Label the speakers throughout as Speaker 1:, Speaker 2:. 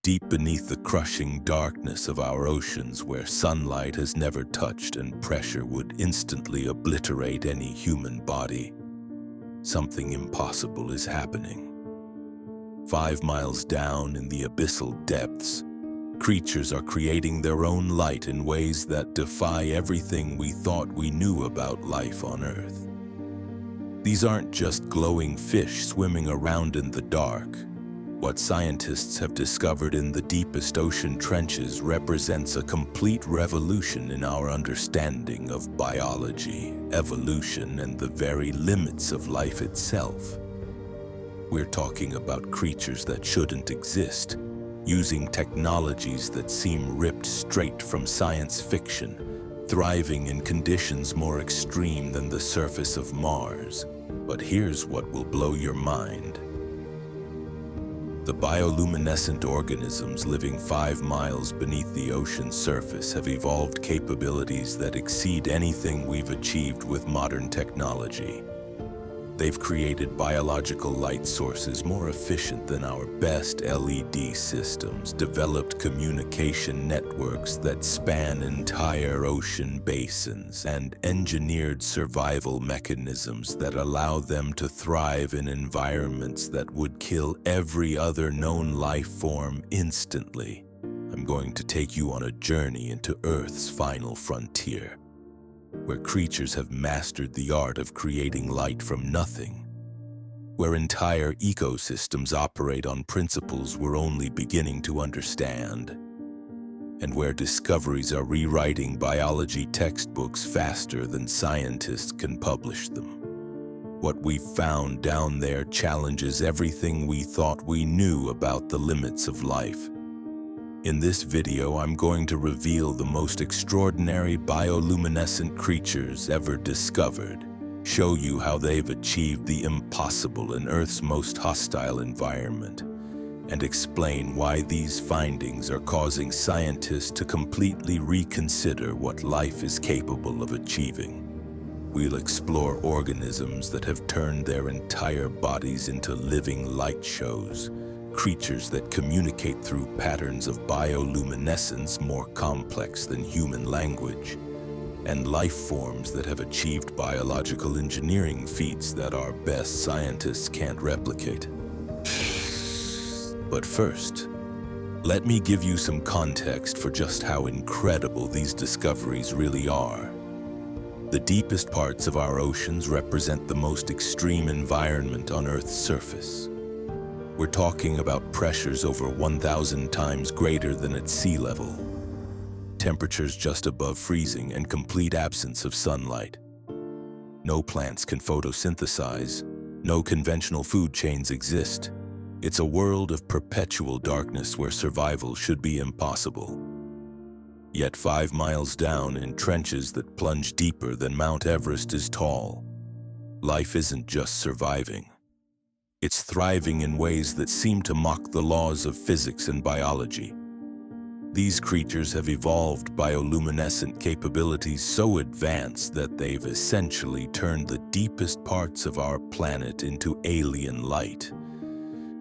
Speaker 1: Deep beneath the crushing darkness of our oceans where sunlight has never touched and pressure would instantly obliterate any human body, something impossible is happening. 5 miles down in the abyssal depths, creatures are creating their own light in ways that defy everything we thought we knew about life on Earth. These aren't just glowing fish swimming around in the dark. What scientists have discovered in the deepest ocean trenches represents a complete revolution in our understanding of biology, evolution, and the very limits of life itself. We're talking about creatures that shouldn't exist, using technologies that seem ripped straight from science fiction, thriving in conditions more extreme than the surface of Mars. But here's what will blow your mind. The bioluminescent organisms living 5 miles beneath the ocean's surface have evolved capabilities that exceed anything we've achieved with modern technology. They've created biological light sources more efficient than our best LED systems, developed communication networks that span entire ocean basins, and engineered survival mechanisms that allow them to thrive in environments that would kill every other known life form instantly. I'm going to take you on a journey into Earth's final frontier, where creatures have mastered the art of creating light from nothing, where entire ecosystems operate on principles we're only beginning to understand, and where discoveries are rewriting biology textbooks faster than scientists can publish them. What we've found down there challenges everything we thought we knew about the limits of life. In this video, I'm going to reveal the most extraordinary bioluminescent creatures ever discovered, show you how they've achieved the impossible in Earth's most hostile environment, and explain why these findings are causing scientists to completely reconsider what life is capable of achieving. We'll explore organisms that have turned their entire bodies into living light shows, creatures that communicate through patterns of bioluminescence more complex than human language, and life forms that have achieved biological engineering feats that our best scientists can't replicate. But first, let me give you some context for just how incredible these discoveries really are. The deepest parts of our oceans represent the most extreme environment on Earth's surface. We're talking about pressures over 1,000 times greater than at sea level, temperatures just above freezing, and complete absence of sunlight. No plants can photosynthesize, no conventional food chains exist. It's a world of perpetual darkness where survival should be impossible. Yet 5 miles down in trenches that plunge deeper than Mount Everest is tall, life isn't just surviving. It's thriving in ways that seem to mock the laws of physics and biology. These creatures have evolved bioluminescent capabilities so advanced that they've essentially turned the deepest parts of our planet into alien light.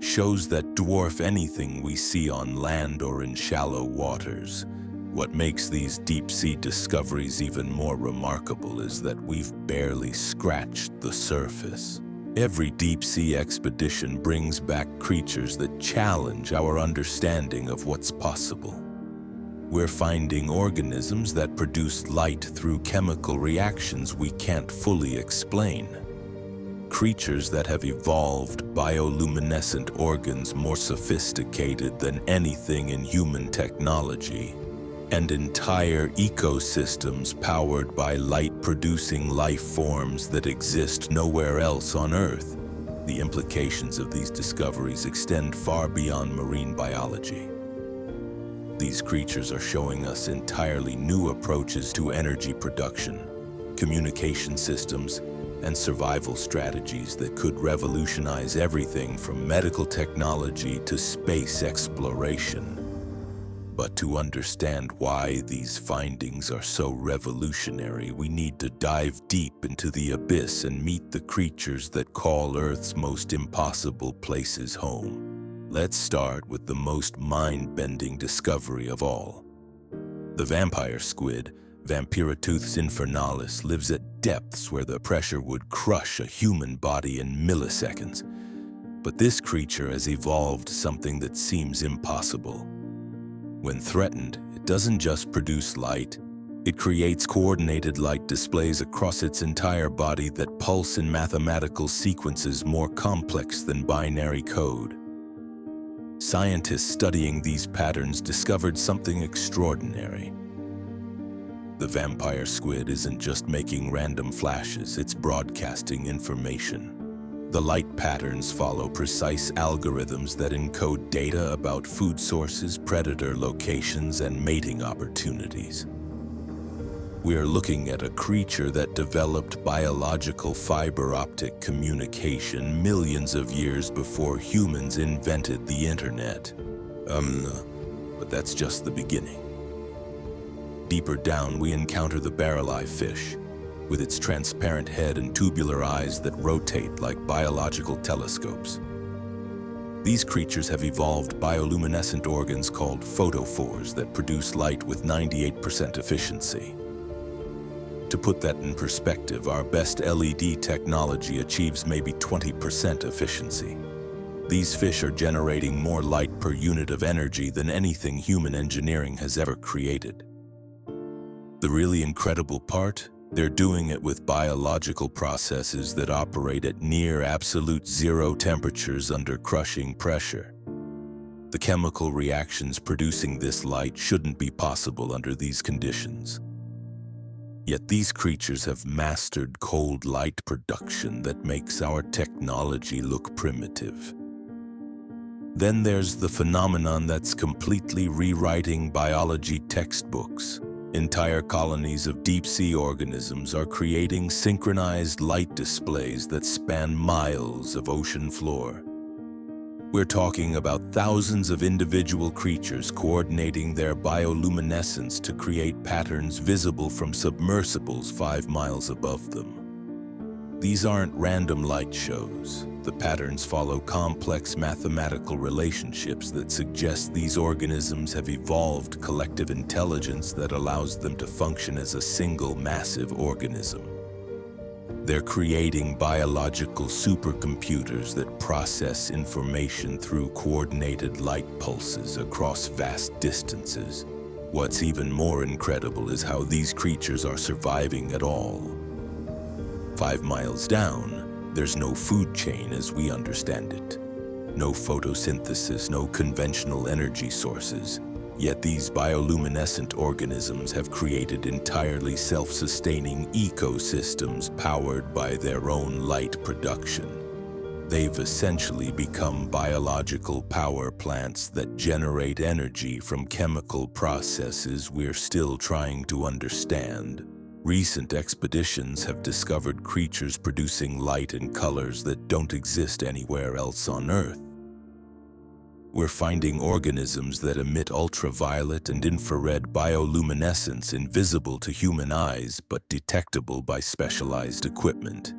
Speaker 1: Shows that dwarf anything we see on land or in shallow waters. What makes these deep-sea discoveries even more remarkable is that we've barely scratched the surface. Every deep-sea expedition brings back creatures that challenge our understanding of what's possible. We're finding organisms that produce light through chemical reactions we can't fully explain. Creatures that have evolved bioluminescent organs more sophisticated than anything in human technology, and entire ecosystems powered by light-producing life forms that exist nowhere else on Earth. The implications of these discoveries extend far beyond marine biology. These creatures are showing us entirely new approaches to energy production, communication systems, and survival strategies that could revolutionize everything from medical technology to space exploration. But to understand why these findings are so revolutionary, we need to dive deep into the abyss and meet the creatures that call Earth's most impossible places home. Let's start with the most mind-bending discovery of all. The vampire squid, Vampiroteuthis infernalis, lives at depths where the pressure would crush a human body in milliseconds. But this creature has evolved something that seems impossible. When threatened, it doesn't just produce light, it creates coordinated light displays across its entire body that pulse in mathematical sequences more complex than binary code. Scientists studying these patterns discovered something extraordinary. The vampire squid isn't just making random flashes, it's broadcasting information. The light patterns follow precise algorithms that encode data about food sources, predator locations, and mating opportunities. We are looking at a creature that developed biological fiber optic communication millions of years before humans invented the internet. But that's just the beginning. Deeper down, we encounter the barrel-eye fish, with its transparent head and tubular eyes that rotate like biological telescopes. These creatures have evolved bioluminescent organs called photophores that produce light with 98% efficiency. To put that in perspective, our best LED technology achieves maybe 20% efficiency. These fish are generating more light per unit of energy than anything human engineering has ever created. The really incredible part? They're doing it with biological processes that operate at near absolute zero temperatures under crushing pressure. The chemical reactions producing this light shouldn't be possible under these conditions. Yet these creatures have mastered cold light production that makes our technology look primitive. Then there's the phenomenon that's completely rewriting biology textbooks. Entire colonies of deep-sea organisms are creating synchronized light displays that span miles of ocean floor. We're talking about thousands of individual creatures coordinating their bioluminescence to create patterns visible from submersibles 5 miles above them. These aren't random light shows. The patterns follow complex mathematical relationships that suggest these organisms have evolved collective intelligence that allows them to function as a single massive organism. They're creating biological supercomputers that process information through coordinated light pulses across vast distances. What's even more incredible is how these creatures are surviving at all. 5 miles down, there's no food chain as we understand it. No photosynthesis, no conventional energy sources. Yet these bioluminescent organisms have created entirely self-sustaining ecosystems powered by their own light production. They've essentially become biological power plants that generate energy from chemical processes we're still trying to understand. Recent expeditions have discovered creatures producing light in colors that don't exist anywhere else on Earth. We're finding organisms that emit ultraviolet and infrared bioluminescence invisible to human eyes but detectable by specialized equipment.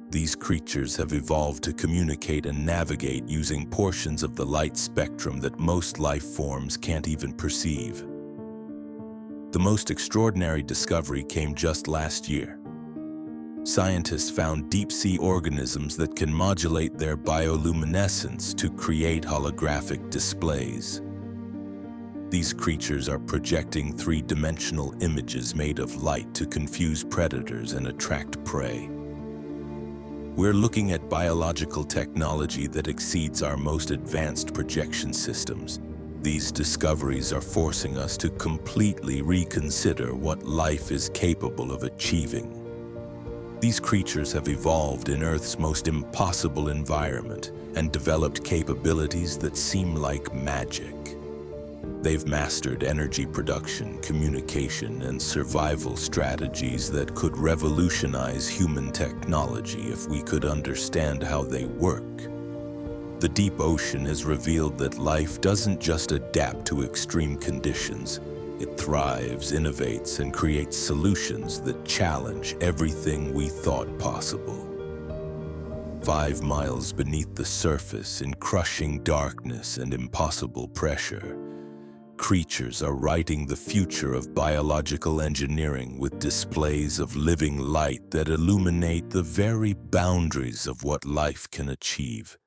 Speaker 1: These creatures have evolved to communicate and navigate using portions of the light spectrum that most life forms can't even perceive. The most extraordinary discovery came just last year. Scientists found deep-sea organisms that can modulate their bioluminescence to create holographic displays. These creatures are projecting three-dimensional images made of light to confuse predators and attract prey. We're looking at biological technology that exceeds our most advanced projection systems. These discoveries are forcing us to completely reconsider what life is capable of achieving. These creatures have evolved in Earth's most impossible environment and developed capabilities that seem like magic. They've mastered energy production, communication, and survival strategies that could revolutionize human technology if we could understand how they work. The deep ocean has revealed that life doesn't just adapt to extreme conditions. It thrives, innovates, and creates solutions that challenge everything we thought possible. 5 miles beneath the surface in crushing darkness and impossible pressure, creatures are writing the future of biological engineering with displays of living light that illuminate the very boundaries of what life can achieve.